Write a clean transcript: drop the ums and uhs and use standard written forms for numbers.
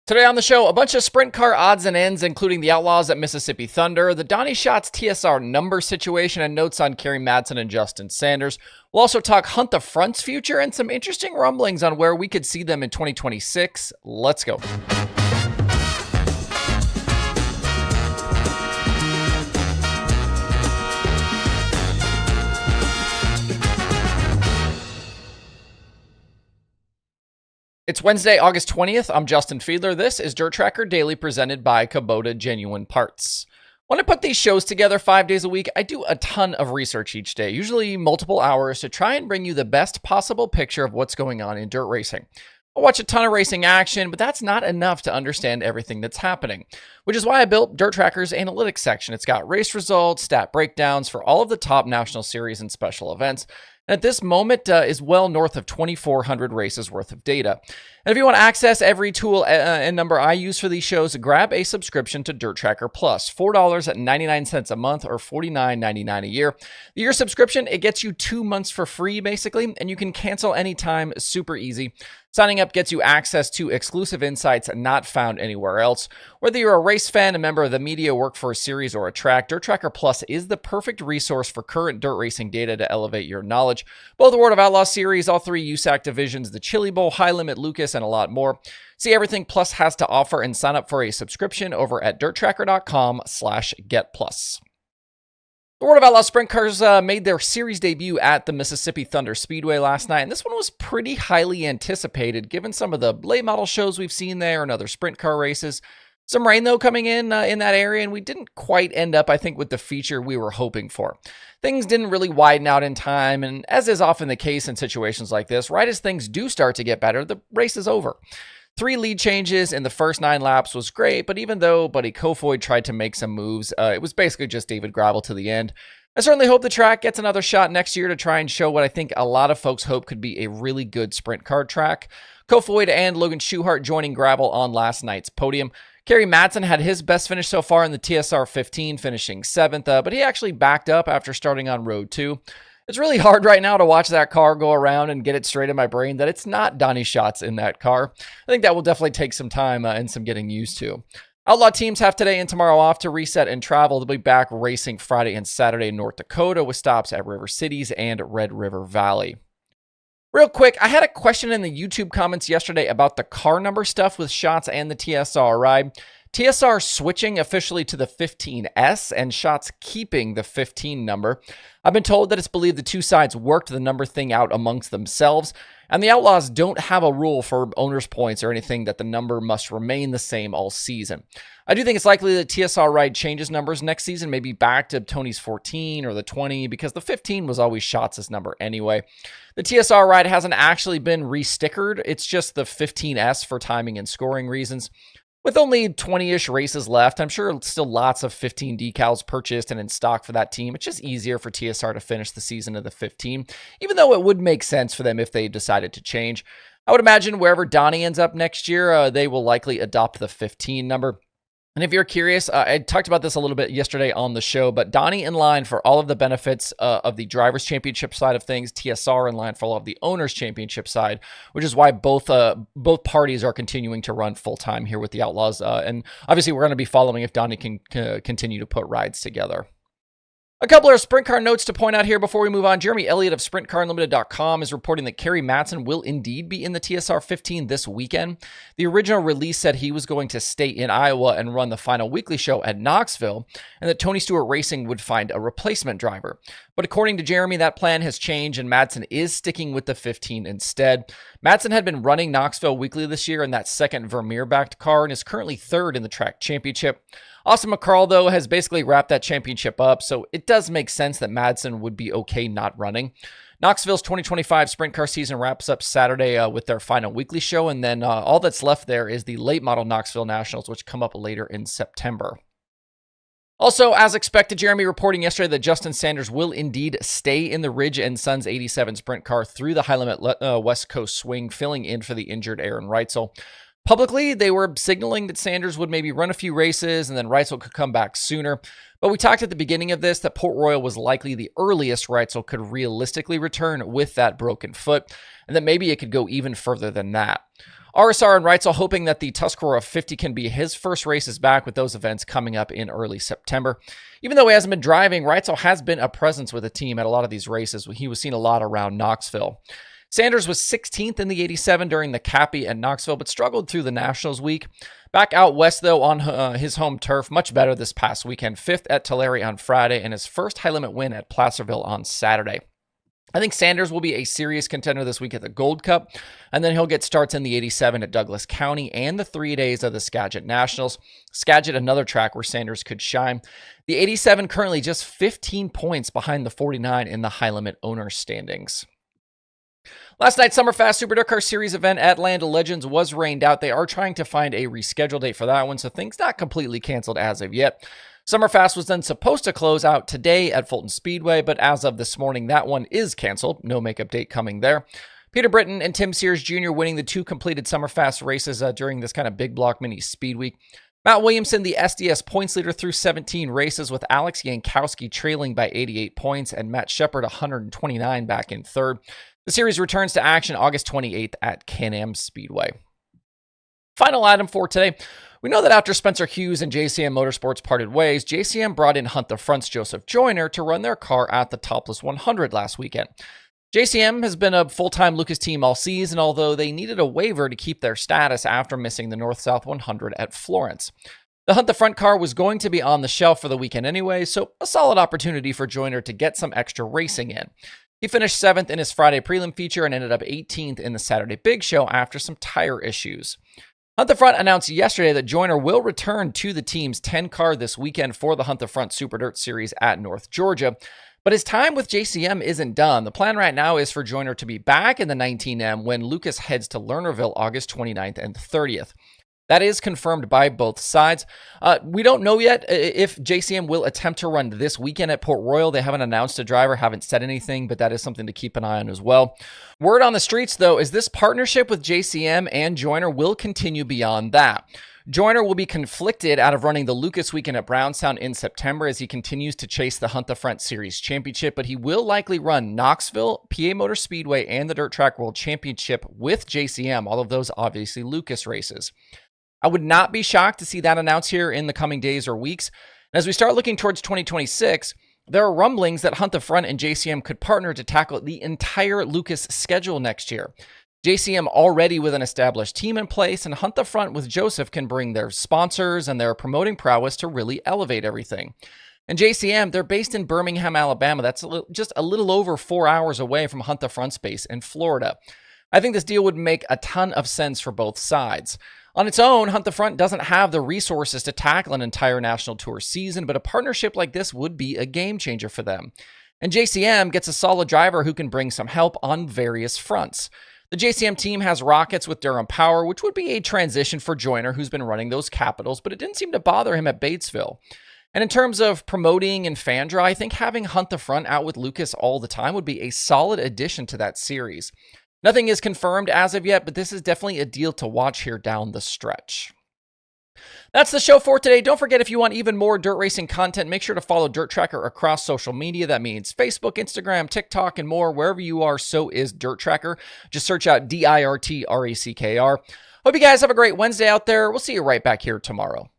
Today on the show, a bunch of sprint car odds and ends, including the Outlaws at Mississippi Thunder, the Donny Schatz TSR number situation, and notes on Kerry Madsen and Justin Sanders. We'll also talk Hunt the Front's future and some interesting rumblings on where we could see them in 2026. Let's go. It's Wednesday, August 20th. I'm Justin Fiedler. This is DIRTRACKR Daily presented by Kubota Genuine Parts. When I put these shows together 5 days a week, I do a ton of research each day, usually multiple hours, to try and bring you the best possible picture of what's going on in dirt racing. I watch a ton of racing action, but that's not enough to understand everything that's happening, which is why I built DIRTRACKR's analytics section. It's got race results, stat breakdowns for all of the top national series and special events. And at this moment is well north of 2,400 races worth of data. And if you want to access every tool and number I use for these shows, grab a subscription to DIRTRACKR Plus, $4.99 a month or $49.99 a year. The year subscription, it gets you 2 months for free, basically, and you can cancel anytime, super easy. Signing up gets you access to exclusive insights not found anywhere else. Whether you're a race fan, a member of the media, work for a series, or a track, DIRTRACKR Plus is the perfect resource for current dirt racing data to elevate your knowledge. Both the World of Outlaws series, all three USAC divisions, the Chili Bowl, High Limit, Lucas, and a lot more. See everything Plus has to offer and sign up for a subscription over at dirtrackr.com/getplus. The World of Outlaws sprint cars made their series debut at the Mississippi Thunder Speedway last night, and this one was pretty highly anticipated given some of the late model shows we've seen there and other sprint car races. Some rain, though, coming in that area, and we didn't quite end up, I think, with the feature we were hoping for. Things didn't really widen out in time, and as is often the case in situations like this, right as things do start to get better, the race is over. 3 lead changes in the first 9 laps was great, but even though Buddy Kofoid tried to make some moves, it was basically just David Gravel to the end. I certainly hope the track gets another shot next year to try and show what I think a lot of folks hope could be a really good sprint car track. Kofoid and Logan Schuchart joining Gravel on last night's podium. Kerry Madsen had his best finish so far in the TSR 15, finishing 7th, but he actually backed up after starting on road 2. It's really hard right now to watch that car go around and get it straight in my brain that it's not Donny Schatz in that car. I think that will definitely take some time and some getting used to. Outlaw teams have today and tomorrow off to reset and travel. They'll be back racing Friday and Saturday in North Dakota with stops at River Cities and Red River Valley. Real quick, I had a question in the YouTube comments yesterday about the car number stuff with Schatz and the TSR ride. TSR switching officially to the 15S and Schatz keeping the 15 number. I've been told that it's believed the two sides worked the number thing out amongst themselves, and the Outlaws don't have a rule for owner's points or anything that the number must remain the same all season. I do think it's likely that TSR ride changes numbers next season, maybe back to Tony's 14 or the 20, because the 15 was always Schatz's number anyway. The TSR ride hasn't actually been re-stickered. It's just the 15S for timing and scoring reasons. With only 20-ish races left, I'm sure still lots of 15 decals purchased and in stock for that team. It's just easier for TSR to finish the season of the 15, even though it would make sense for them if they decided to change. I would imagine wherever Donny ends up next year, they will likely adopt the 15 number. And if you're curious, I talked about this a little bit yesterday on the show, but Donny in line for all of the benefits of the Drivers' Championship side of things, TSR in line for all of the Owners' Championship side, which is why both parties are continuing to run full-time here with the Outlaws. And obviously, we're going to be following if Donny can continue to put rides together. A couple of sprint car notes to point out here before we move on. Jeremy Elliott of SprintCarUnlimited.com is reporting that Kerry Madsen will indeed be in the TSR 15 this weekend. The original release said he was going to stay in Iowa and run the final weekly show at Knoxville, and that Tony Stewart Racing would find a replacement driver. But according to Jeremy, that plan has changed, and Madsen is sticking with the 15 instead. Madsen had been running Knoxville weekly this year in that second Vermeer-backed car and is currently 3rd in the track championship. Austin McCarl, though, has basically wrapped that championship up, so it does make sense that Madsen would be okay not running. Knoxville's 2025 sprint car season wraps up Saturday with their final weekly show, and then all that's left there is the late model Knoxville Nationals, which come up later in September. Also, as expected, Jeremy reporting yesterday that Justin Sanders will indeed stay in the Ridge & Sons 87 sprint car through the high-limit West Coast swing, filling in for the injured Aaron Reitzel. Publicly, they were signaling that Sanders would maybe run a few races and then Reitzel could come back sooner. But we talked at the beginning of this that Port Royal was likely the earliest Reitzel could realistically return with that broken foot, and that maybe it could go even further than that. RSR and Reitzel hoping that the Tuscarora 50 can be his first races back, with those events coming up in early September. Even though he hasn't been driving, Reitzel has been a presence with the team at a lot of these races. He was seen a lot around Knoxville. Sanders was 16th in the 87 during the Cappy at Knoxville, but struggled through the Nationals week. Back out west, though, on his home turf, much better this past weekend. 5th at Tulare on Friday, and his first high-limit win at Placerville on Saturday. I think Sanders will be a serious contender this week at the Gold Cup, and then he'll get starts in the 87 at Douglas County and the 3 days of the Skagit Nationals. Skagit, another track where Sanders could shine. The 87 currently just 15 points behind the 49 in the high-limit owner standings. Last night's Summerfast Super DIRTRACKR Series event at Land of Legends was rained out. They are trying to find a rescheduled date for that one, so things not completely canceled as of yet. Summerfast was then supposed to close out today at Fulton Speedway, but as of this morning, that one is canceled. No makeup date coming there. Peter Britton and Tim Sears Jr. winning the 2 completed Summerfast races during this kind of big block mini speed week. Matt Williamson, the SDS points leader through 17 races, with Alex Yankowski trailing by 88 points and Matt Shepard 129 back in third. The series returns to action August 28th at Can-Am Speedway. Final item for today. We know that after Spencer Hughes and JCM Motorsports parted ways, JCM brought in Hunt the Front's Joseph Joyner to run their car at the Topless 100 last weekend. JCM has been a full-time Lucas team all season, although they needed a waiver to keep their status after missing the North-South 100 at Florence. The Hunt the Front car was going to be on the shelf for the weekend anyway, so a solid opportunity for Joyner to get some extra racing in. He finished 7th in his Friday prelim feature and ended up 18th in the Saturday Big Show after some tire issues. Hunt the Front announced yesterday that Joyner will return to the team's 10 car this weekend for the Hunt the Front Super Dirt Series at North Georgia. But his time with JCM isn't done. The plan right now is for Joyner to be back in the 19M when Lucas heads to Lernerville August 29th and 30th. That is confirmed by both sides. We don't know yet if JCM will attempt to run this weekend at Port Royal. They haven't announced a driver, haven't said anything, but that is something to keep an eye on as well. Word on the streets, though, is this partnership with JCM and Joyner will continue beyond that. Joyner will be conflicted out of running the Lucas weekend at Brownstown in September as he continues to chase the Hunt the Front Series Championship, but he will likely run Knoxville, PA Motor Speedway, and the Dirt Track World Championship with JCM, all of those obviously Lucas races. I would not be shocked to see that announced here in the coming days or weeks. And as we start looking towards 2026, there are rumblings that Hunt the Front and JCM could partner to tackle the entire Lucas schedule next year. JCM already with an established team in place, and Hunt the Front with Joseph can bring their sponsors and their promoting prowess to really elevate everything. And JCM, they're based in Birmingham, Alabama. That's just a little over 4 hours away from Hunt the Front's base in Florida. I think this deal would make a ton of sense for both sides. On its own, Hunt the Front doesn't have the resources to tackle an entire national tour season, but a partnership like this would be a game changer for them. And JCM gets a solid driver who can bring some help on various fronts. The JCM team has rockets with Durham Power, which would be a transition for Joyner, who's been running those Capitals, but it didn't seem to bother him at Batesville. And in terms of promoting and fan draw, I think having Hunt the Front out with Lucas all the time would be a solid addition to that series. Nothing is confirmed as of yet, but this is definitely a deal to watch here down the stretch. That's the show for today. Don't forget, if you want even more dirt racing content, make sure to follow DIRTRACKR across social media. That means Facebook, Instagram, TikTok, and more. Wherever you are, so is DIRTRACKR. Just search out DIRTRACKR. Hope you guys have a great Wednesday out there. We'll see you right back here tomorrow.